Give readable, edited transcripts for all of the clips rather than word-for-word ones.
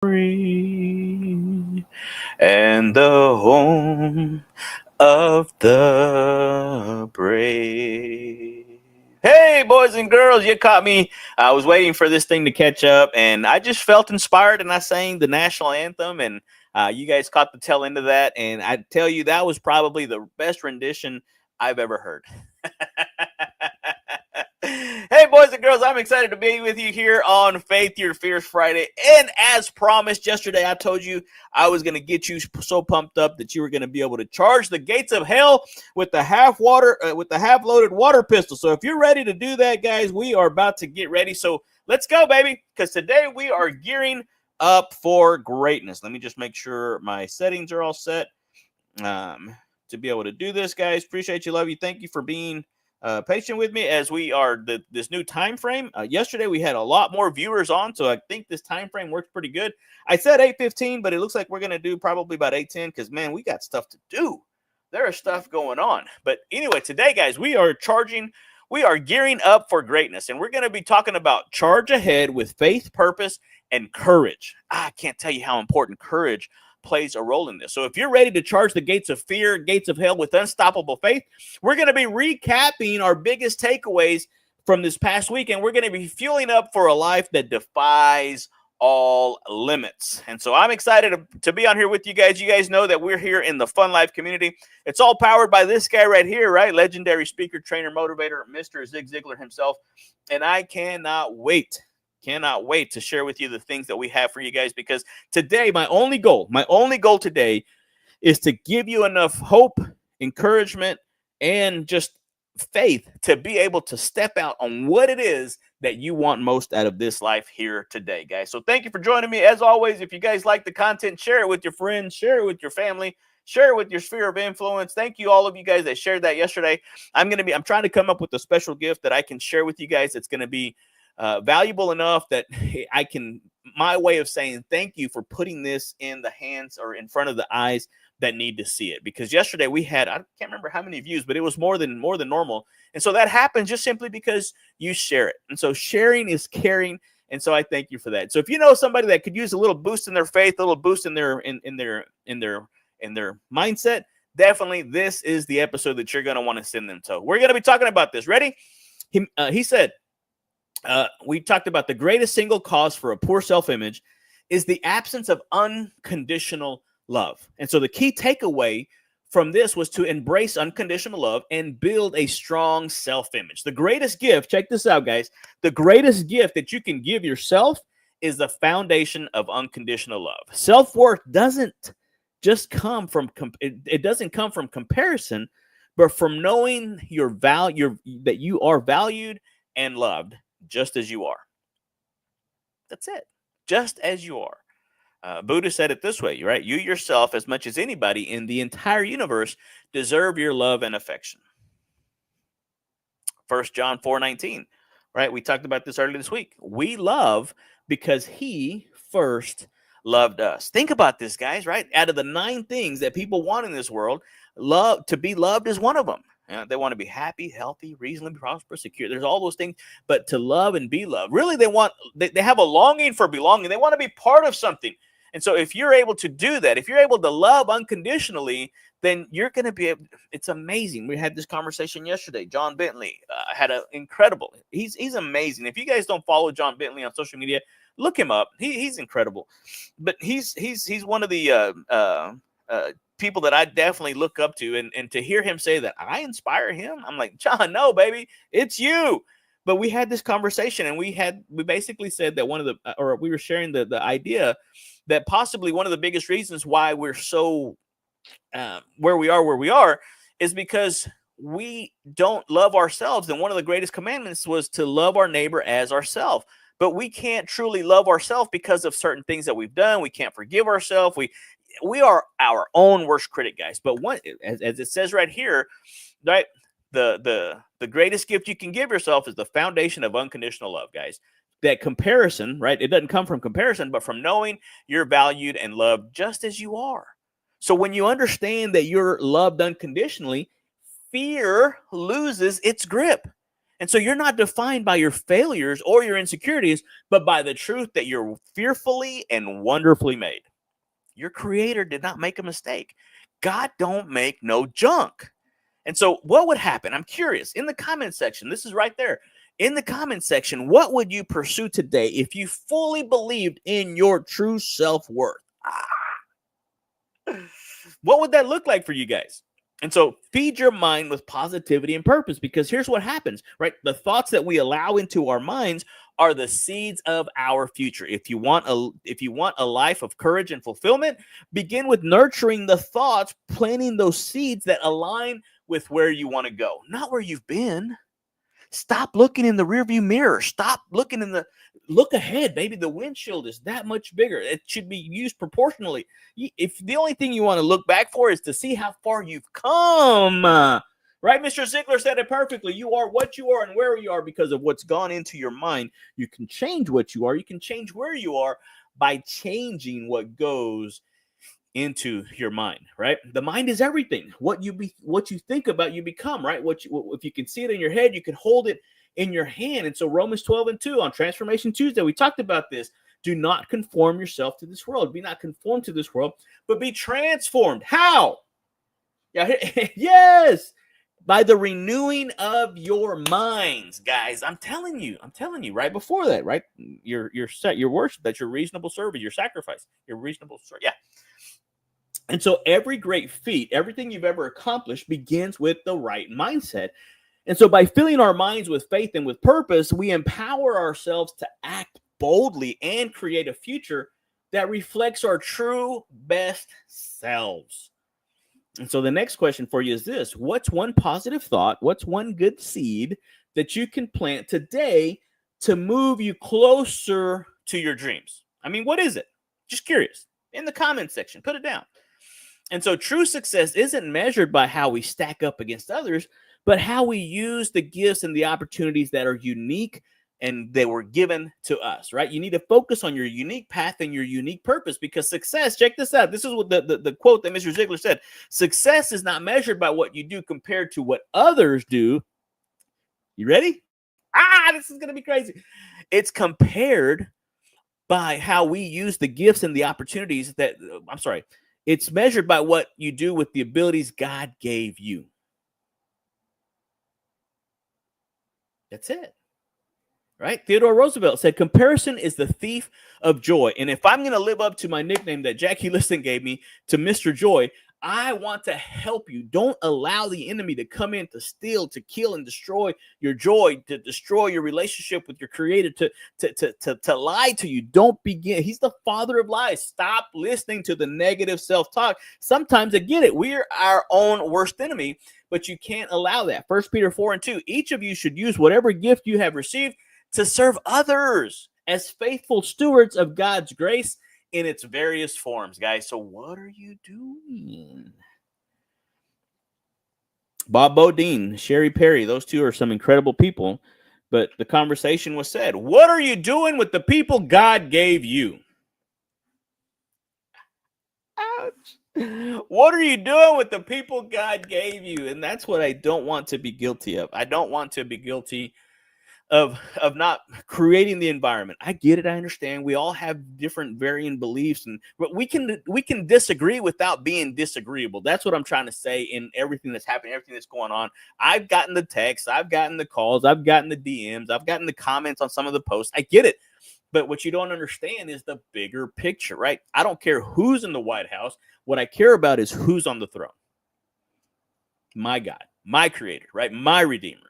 free and the home of the brave. Hey, boys and girls, you caught me. I was waiting for this thing to catch up, and I just felt inspired, and I sang the national anthem, and you guys caught the tail end of that, and I tell you, that was probably the best rendition I've ever heard. Hey, boys and girls, I'm excited to be with you here on Faith Your Fears Friday. And as promised yesterday, I told you I was going to get you so pumped up that you were going to be able to charge the gates of hell with the half loaded water pistol. So if you're ready to do that, guys, we are about to get ready. So let's go, baby, because today we are gearing up for greatness. Let me just make sure my settings are all set to be able to do this, guys. Appreciate you, love you. Thank you for being patient with me as we are this new time frame. Yesterday we had a lot more viewers on, so I think this time frame works pretty good. I said 8:15, but it looks like we're gonna do probably about 8:10 because man, we got stuff to do. There is stuff going on. But anyway, today, guys, we are gearing up for greatness, and we're gonna be talking about charge ahead with faith, purpose, and courage. I can't tell you how important courage plays a role in this. So if you're ready to charge the gates of fear, gates of hell with unstoppable faith, we're going to be recapping our biggest takeaways from this past week, and we're going to be fueling up for a life that defies all limits. And so I'm excited to be on here with you guys. You guys know that we're here in the Fun Life community. It's all powered by this guy right here, right? Legendary speaker, trainer, motivator, Mr. Zig Ziglar himself. And I cannot wait to share with you the things that we have for you guys, because today my only goal today is to give you enough hope, encouragement, and just faith to be able to step out on what it is that you want most out of this life here today, guys. So thank you for joining me. As always, if you guys like the content, share it with your friends, share it with your family, share it with your sphere of influence. Thank you, all of you guys that shared that yesterday. I'm trying to come up with a special gift that I can share with you guys. It's going to be valuable enough that my way of saying thank you for putting this in the hands or in front of the eyes that need to see it. Because yesterday we had, I can't remember how many views, but it was more than normal. And so that happens just simply because you share it. And so sharing is caring. And so I thank you for that. So if you know somebody that could use a little boost in their faith, a little boost in their mindset, definitely this is the episode that you're going to want to send them to. We're going to be talking about this. Ready? He said, we talked about the greatest single cause for a poor self-image is the absence of unconditional love. And so the key takeaway from this was to embrace unconditional love and build a strong self-image. The greatest gift, check this out, guys, the greatest gift that you can give yourself is the foundation of unconditional love. Self-worth doesn't just come from it doesn't come from comparison, but from knowing that you are valued and loved just as you are. That's it. Just as you are. Buddha said it this way, right? You yourself, as much as anybody in the entire universe, deserve your love and affection. 1 John 4:19, right? We talked about this earlier this week. We love because he first loved us. Think about this, guys, right? Out of the 9 things that people want in this world, to be loved is one of them. They want to be happy, healthy, reasonably prosperous, secure. There's all those things, but to love and be loved, really they have a longing for belonging. They want to be part of something. And so if you're able to do that, if you're able to love unconditionally, then you're going to be able, it's amazing. We had this conversation yesterday. John Bentley had an incredible, he's amazing. If you guys don't follow John Bentley on social media, look him up. He's incredible. But he's one of the people that I definitely look up to, and to hear him say that I inspire him, I'm like, John, no, baby, it's you. But we had this conversation, and we basically said that we were sharing the idea that possibly one of the biggest reasons why we're so where we are is because we don't love ourselves. And one of the greatest commandments was to love our neighbor as ourselves. But we can't truly love ourselves because of certain things that we've done. We can't forgive ourselves. We are our own worst critic, guys. But as it says right here, right, the greatest gift you can give yourself is the foundation of unconditional love, guys. That comparison, right? It doesn't come from comparison, but from knowing you're valued and loved just as you are. So when you understand that you're loved unconditionally, fear loses its grip. And so you're not defined by your failures or your insecurities, but by the truth that you're fearfully and wonderfully made. Your creator did not make a mistake. God don't make no junk. And so what would happen? I'm curious. In the comment section, this is right there. In the comment section, what would you pursue today if you fully believed in your true self-worth? What would that look like for you guys? And so feed your mind with positivity and purpose, because here's what happens, right? The thoughts that we allow into our minds are the seeds of our future. If you want a life of courage and fulfillment, begin with nurturing the thoughts, planting those seeds that align with where you want to go, not where you've been. Stop looking in the rearview mirror. Stop looking look ahead, baby. The windshield is that much bigger. It should be used proportionally. If the only thing you want to look back for is to see how far you've come, right? Mr. Ziglar said it perfectly. You are what you are and where you are because of what's gone into your mind. You can change what you are. You can change where you are by changing what goes into your mind, right? The mind is everything. What you think about, you become, right? If you can see it in your head, you can hold it in your hand. And so Romans 12:2 on Transformation Tuesday, we talked about this. Do not conform yourself to this world. Be not conformed to this world, but be transformed. How? Yeah, yes. By the renewing of your minds, guys. I'm telling you, right before that, right? Your worship, that's your reasonable service, your sacrifice, your reasonable service. Yeah. And so every great feat, everything you've ever accomplished begins with the right mindset. And so by filling our minds with faith and with purpose, we empower ourselves to act boldly and create a future that reflects our true best selves. And so the next question for you is this: what's one positive thought? What's one good seed that you can plant today to move you closer to your dreams? I mean, what is it? Just curious. In the comment section, put it down. And so true success isn't measured by how we stack up against others, but how we use the gifts and the opportunities that are unique and they were given to us, right? You need to focus on your unique path and your unique purpose, because success, check this out. This is what the quote that Mr. Ziglar said. Success is not measured by what you do compared to what others do. You ready? This is going to be crazy. It's compared by how we use the gifts and the opportunities that, it's measured by what you do with the abilities God gave you. That's it. Right? Theodore Roosevelt said, comparison is the thief of joy. And if I'm going to live up to my nickname that Jackie Liston gave me, to Mr. Joy, I want to help you. Don't allow the enemy to come in to steal, to kill, and destroy your joy, to destroy your relationship with your creator, to lie to you. Don't begin. He's the father of lies. Stop listening to the negative self-talk. Sometimes I get it. We're our own worst enemy, but you can't allow that. 1 Peter 4:2, each of you should use whatever gift you have received to serve others as faithful stewards of God's grace in its various forms, guys. So what are you doing? Bob Bodine, Sherry Perry, those two are some incredible people. But the conversation was said, what are you doing with the people God gave you? Ouch. What are you doing with the people God gave you? And that's what I don't want to be guilty of. I don't want to be guilty of not creating the environment. I get it. I understand. We all have different varying beliefs, but we can disagree without being disagreeable. That's what I'm trying to say in everything that's happening, everything that's going on. I've gotten the texts, I've gotten the calls, I've gotten the DMs, I've gotten the comments on some of the posts. I get it. But what you don't understand is the bigger picture, right? I don't care who's in the White House. What I care about is who's on the throne. My God, my creator, right? My redeemer.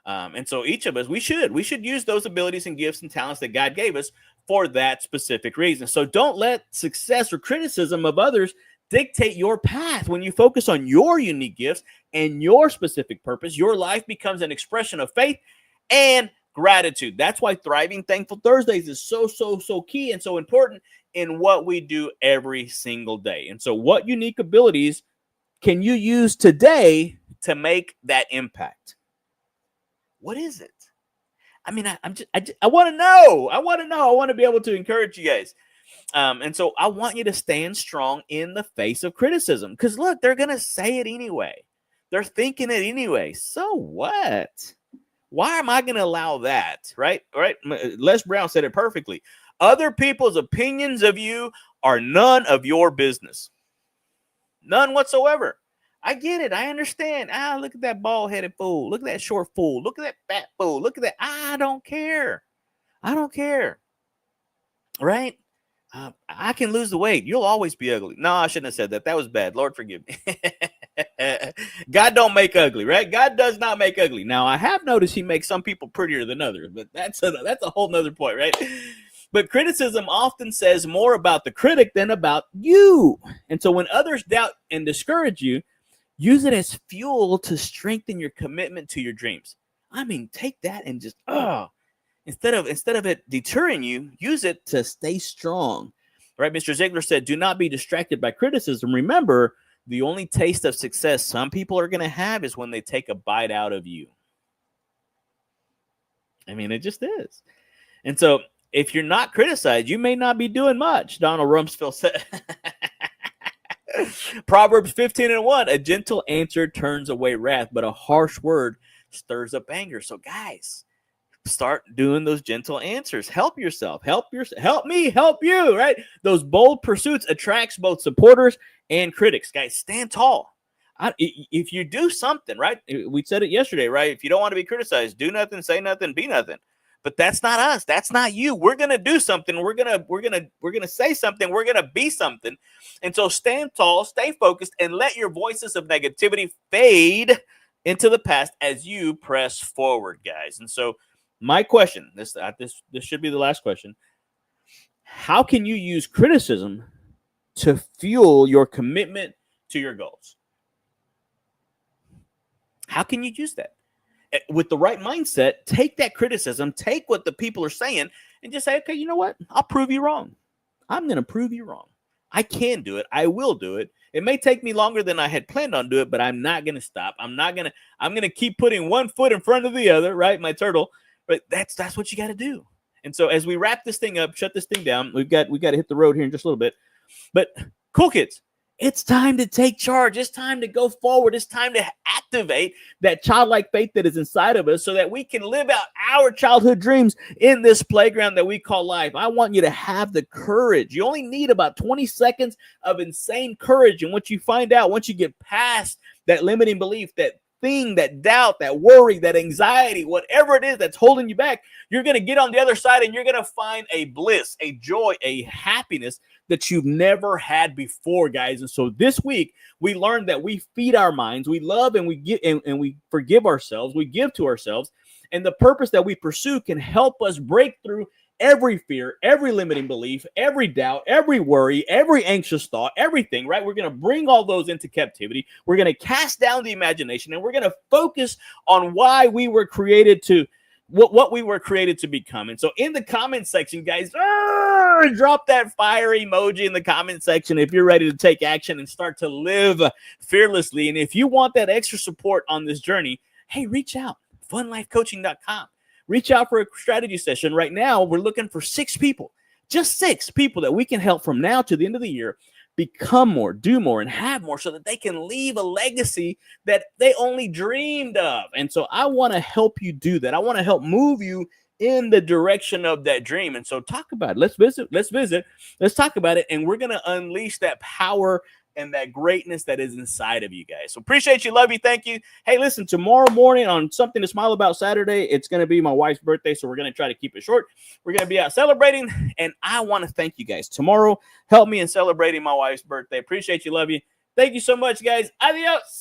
And so each of us, we should use those abilities and gifts and talents that God gave us for that specific reason. So don't let success or criticism of others dictate your path. When you focus on your unique gifts and your specific purpose, your life becomes an expression of faith and gratitude. That's why Thriving Thankful Thursdays is so key and so important in what we do every single day. And so what unique abilities can you use today to make that impact? What is it? I mean, I want to know. I want to be able to encourage you guys. And so I want you to stand strong in the face of criticism. Because look, they're going to say it anyway. They're thinking it anyway. So what? Why am I going to allow that? Right? Right? Les Brown said it perfectly. Other people's opinions of you are none of your business. None whatsoever. I get it. I understand. Look at that bald-headed fool. Look at that short fool. Look at that fat fool. Look at that. I don't care. I don't care. Right? I can lose the weight. You'll always be ugly. No, I shouldn't have said that. That was bad. Lord, forgive me. God don't make ugly, right? God does not make ugly. Now, I have noticed he makes some people prettier than others, but that's a whole nother point, right? But criticism often says more about the critic than about you. And so when others doubt and discourage you, use it as fuel to strengthen your commitment to your dreams. I mean, take that and just, instead of it deterring you, use it to stay strong. Right? Mr. Ziglar said, do not be distracted by criticism. Remember, the only taste of success some people are going to have is when they take a bite out of you. I mean, it just is. And so if you're not criticized, you may not be doing much, Donald Rumsfeld said. Proverbs 15:1, a gentle answer turns away wrath, but a harsh word stirs up anger. So guys, start doing those gentle answers. Help yourself. Help me, help you, right? Those bold pursuits attracts both supporters and critics. Guys, stand tall. If you do something, right? We said it yesterday, right? If you don't want to be criticized, do nothing, say nothing, be nothing. But that's not us. That's not you. We're gonna do something. We're gonna say something. We're gonna be something. And so stand tall, stay focused, and let your voices of negativity fade into the past as you press forward, guys. And so my question, this should be the last question. How can you use criticism to fuel your commitment to your goals? How can you use that? With the right mindset, take that criticism, take what the people are saying, and just say, okay, you know what? I'll prove you wrong. I'm going to prove you wrong. I can do it. I will do it. It may take me longer than I had planned on doing it, but I'm not going to stop. I'm going to keep putting one foot in front of the other, right? My turtle. But that's what you got to do. And so as we wrap this thing up, shut this thing down, we got to hit the road here in just a little bit. But cool kids, it's time to take charge. It's time to go forward. It's time to activate that childlike faith that is inside of us so that we can live out our childhood dreams in this playground that we call life. I want you to have the courage. You only need about 20 seconds of insane courage. And once you find out, once you get past that limiting belief, that thing, that doubt, that worry, that anxiety, whatever it is that's holding you back, you're going to get on the other side and you're going to find a bliss, a joy, a happiness that you've never had before, guys. And so this week, we learned that we feed our minds, we love and we give and we forgive ourselves, we give to ourselves, and the purpose that we pursue can help us break through every fear, every limiting belief, every doubt, every worry, every anxious thought, everything, right? We're going to bring all those into captivity. We're going to cast down the imagination, and we're going to focus on why we were created to, what we were created to become. And so in the comment section, guys, drop that fire emoji in the comment section if you're ready to take action and start to live fearlessly. And if you want that extra support on this journey, hey, reach out, funlifecoaching.com. Reach out for a strategy session. Right now, we're looking for 6 people, just 6 people that we can help from now to the end of the year become more, do more, and have more so that they can leave a legacy that they only dreamed of. And so I want to help you do that. I want to help move you in the direction of that dream. And so talk about it. Let's visit. Let's talk about it. And we're going to unleash that power and that greatness that is inside of you guys. So appreciate you. Love you. Thank you. Hey, listen, tomorrow morning on Something to Smile About Saturday, it's going to be my wife's birthday. So we're going to try to keep it short. We're going to be out celebrating. And I want to thank you guys. Tomorrow, help me in celebrating my wife's birthday. Appreciate you. Love you. Thank you so much, guys. Adios.